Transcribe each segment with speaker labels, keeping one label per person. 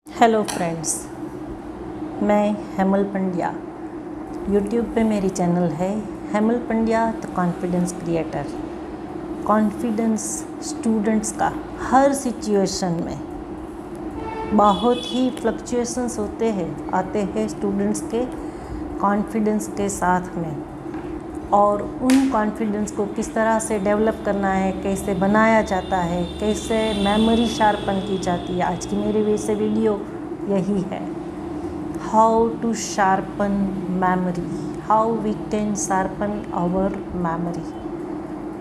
Speaker 1: Hello friends, मैं Hemal Pandya. YouTube पे मेरी चैनल है Hemal Pandya the confidence creator. Confidence students का हर सिचुएशन में बहुत ही फ्लक्चुएशंस होते हैं, आते हैं स्टूडेंट्स के कॉन्फिडेंस के साथ में, और उन कॉन्फिडेंस को किस तरह से डेवलप करना है, कैसे बनाया जाता है, कैसे मेमोरी शार्पन की जाती है। आज की मेरी वैसे वीडियो यही है, how to sharpen memory, how we can sharpen our memory.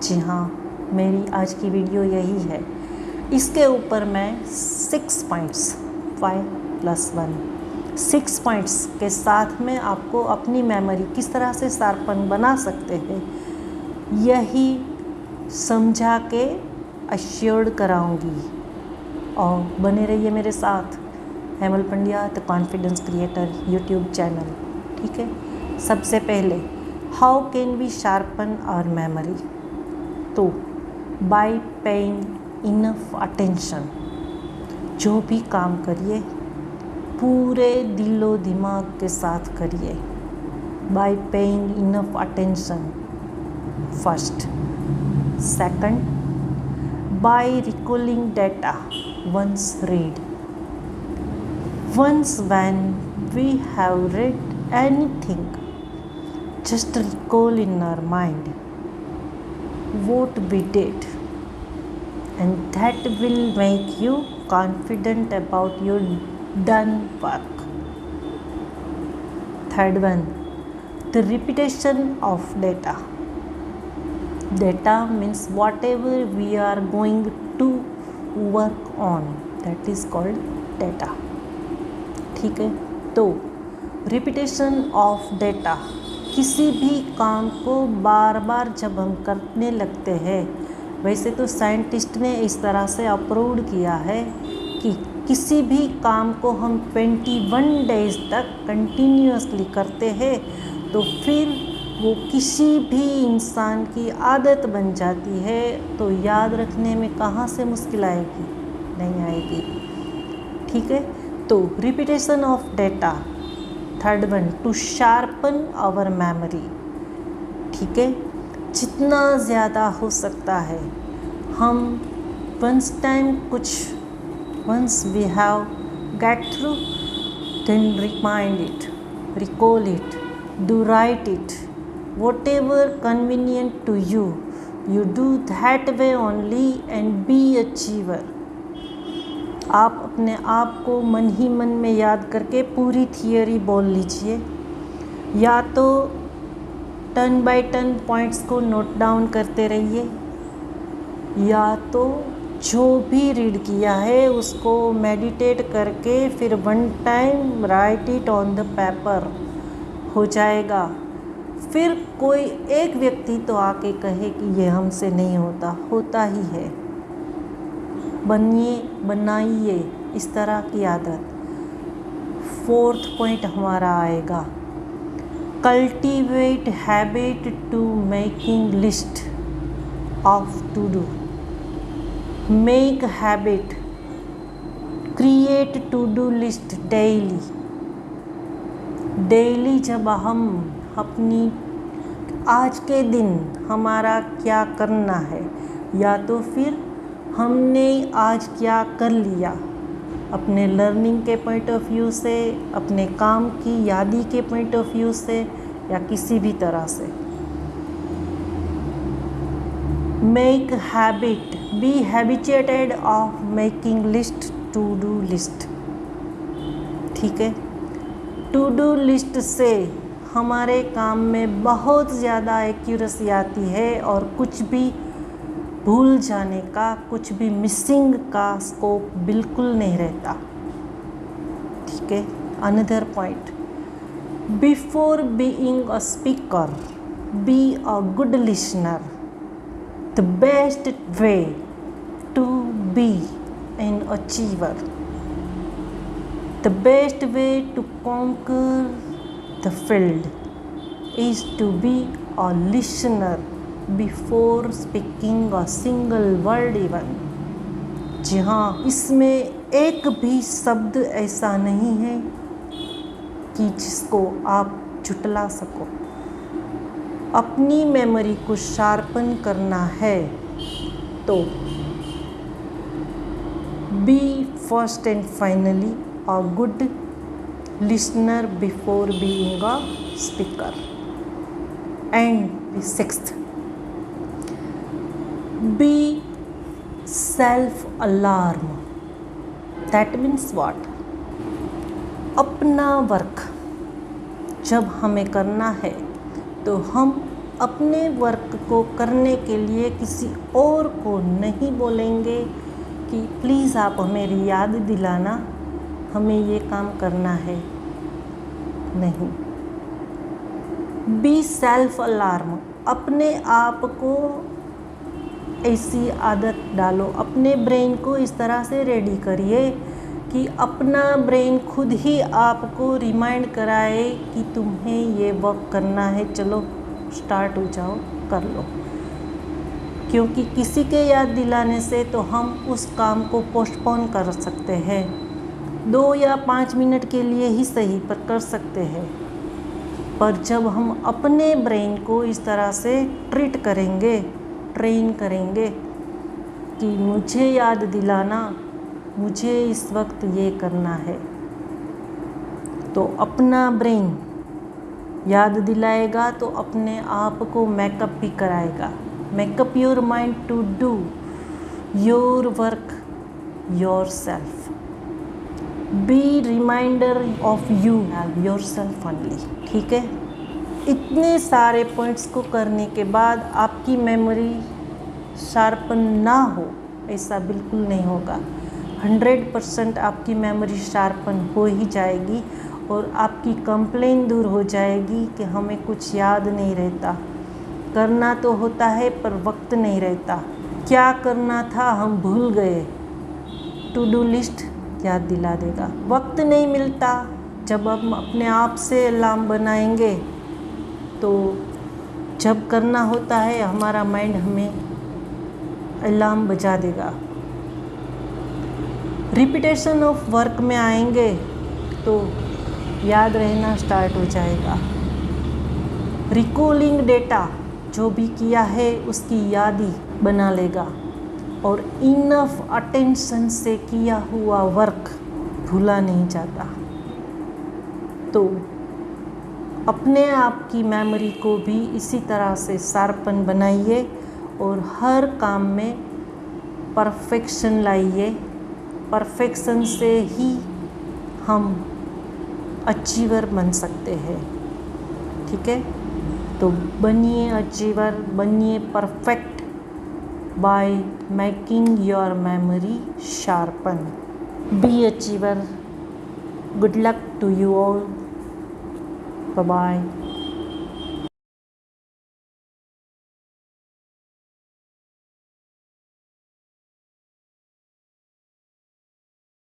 Speaker 1: जी हाँ, मेरी आज की वीडियो यही है। इसके ऊपर मैं 6 पॉइंट्स 6 पॉइंट्स के साथ में आपको अपनी मेमोरी किस तरह से शार्पन बना सकते हैं, यही समझा के अश्योर्ड कराऊंगी। और बने रहिए मेरे साथ, Hemal Pandya the confidence creator YouTube channel. ठीक है, सबसे पहले how can we sharpen our memory? तो बाय पेइंग इनफ अटेंशन। जो भी काम करिए पूरे दिलो दिमाग के साथ करिए। By paying enough attention first. Second, by recalling data once read. Once when we have read anything, just recall in our mind what we did, and that will make you confident about your done work. Third one, the repetition of data. Data means whatever we are going to work on, that is called data. ठीक है, तो repetition of data, किसी भी काम को बार बार जब हम करने लगते हैं, वैसे तो साइंटिस्ट ने इस तरह से अप्रूव किया है कि किसी भी काम को हम 21 डेज तक कंटिन्यूसली करते हैं तो फिर वो किसी भी इंसान की आदत बन जाती है, तो याद रखने में कहाँ से मुश्किल आएगी? नहीं आएगी। ठीक है, तो repetition of data. Third one, to sharpen our memory. ठीक है, जितना ज़्यादा हो सकता है हम once time once we have get through, then remind it, recall it, do write it, whatever convenient to you, you do that way only and be achiever. आप अपने आप को मन ही मन में याद करके पूरी थियोरी बोल लीजिए, या तो टर्न बाय टर्न पॉइंट्स को नोट डाउन करते रहिए, या तो जो भी रीड किया है उसको मेडिटेट करके फिर one time right it on the paper, हो जाएगा। फिर कोई एक व्यक्ति तो आके कहे कि ये हमसे नहीं होता, होता ही है। बनाइए इस तरह की आदत। फोर्थ पॉइंट हमारा आएगा, cultivate habit to making list of to do. Make habit, create to do list daily. Daily जब हम अपनी आज के दिन हमारा क्या करना है, या तो फिर हमने आज क्या कर लिया अपने लर्निंग के पॉइंट ऑफ व्यू से, अपने काम की यादी के पॉइंट ऑफ व्यू से, या किसी भी तरह से। Make habit, be habituated of making list, to do list. ठीक है, टू डू लिस्ट से हमारे काम में बहुत ज़्यादा एक्यूरेसी आती है, और कुछ भी भूल जाने का, कुछ भी मिसिंग का स्कोप बिल्कुल नहीं रहता। ठीक है, another point, before being a speaker be a good listener. The best way to be an achiever, the best way to conquer the field is to be a listener before speaking a single word even. जी हाँ, इसमें एक भी शब्द ऐसा नहीं है कि जिसको आप झुठला सको। अपनी मेमोरी को शार्पन करना है तो be first and finally a good listener before being a speaker. And sixth, be self alarm. That means what? अपना वर्क जब हमें करना है तो हम अपने वर्क को करने के लिए किसी और को नहीं बोलेंगे कि प्लीज़ आप हमें याद दिलाना, हमें ये काम करना है। नहीं। B self alarm. अपने आप को ऐसी आदत डालो, अपने ब्रेन को इस तरह से रेडी करिए कि अपना ब्रेन खुद ही आपको रिमाइंड कराए कि तुम्हें ये वर्क करना है, चलो स्टार्ट हो जाओ, कर लो। क्योंकि किसी के याद दिलाने से तो हम उस काम को पोस्टपोन कर सकते हैं, 2 या 5 मिनट के लिए ही सही पर कर सकते हैं। पर जब हम अपने ब्रेन को इस तरह से ट्रीट करेंगे, ट्रेन करेंगे कि मुझे याद दिलाना, मुझे इस वक्त ये करना है, तो अपना ब्रेन याद दिलाएगा तो अपने आप को मेकअप भी कराएगा। Makeup your mind to do your work yourself. Be reminder of you yourself only. ठीक है, इतने सारे पॉइंट्स को करने के बाद आपकी मेमोरी शार्पन ना हो, ऐसा बिल्कुल नहीं होगा। 100% आपकी मेमोरी शार्पन हो ही जाएगी और आपकी कंप्लेन दूर हो जाएगी कि हमें कुछ याद नहीं रहता। करना तो होता है पर वक्त नहीं रहता। क्या करना था हम भूल गए। टू डू लिस्ट याद दिला देगा। वक्त नहीं मिलता। जब हम अपने आप से अलार्म बनाएंगे तो जब करना होता है हमारा माइंड हमें अलार्म बजा देगा। रिपीटेशन ऑफ वर्क में आएंगे तो याद रहना स्टार्ट हो जाएगा। रिकॉलिंग डेटा, जो भी किया है उसकी यादी बना लेगा और इनफ अटेंशन से किया हुआ वर्क भूला नहीं जाता। तो अपने आप की मेमोरी को भी इसी तरह से शार्पन बनाइए और हर काम में परफेक्शन लाइए। परफेक्शन से ही हम अचीवर बन सकते हैं। ठीक है, तो बनिए अचीवर, बनिए perfect by making your memory sharpen. Be achiever. Good luck to you all. Bye bye.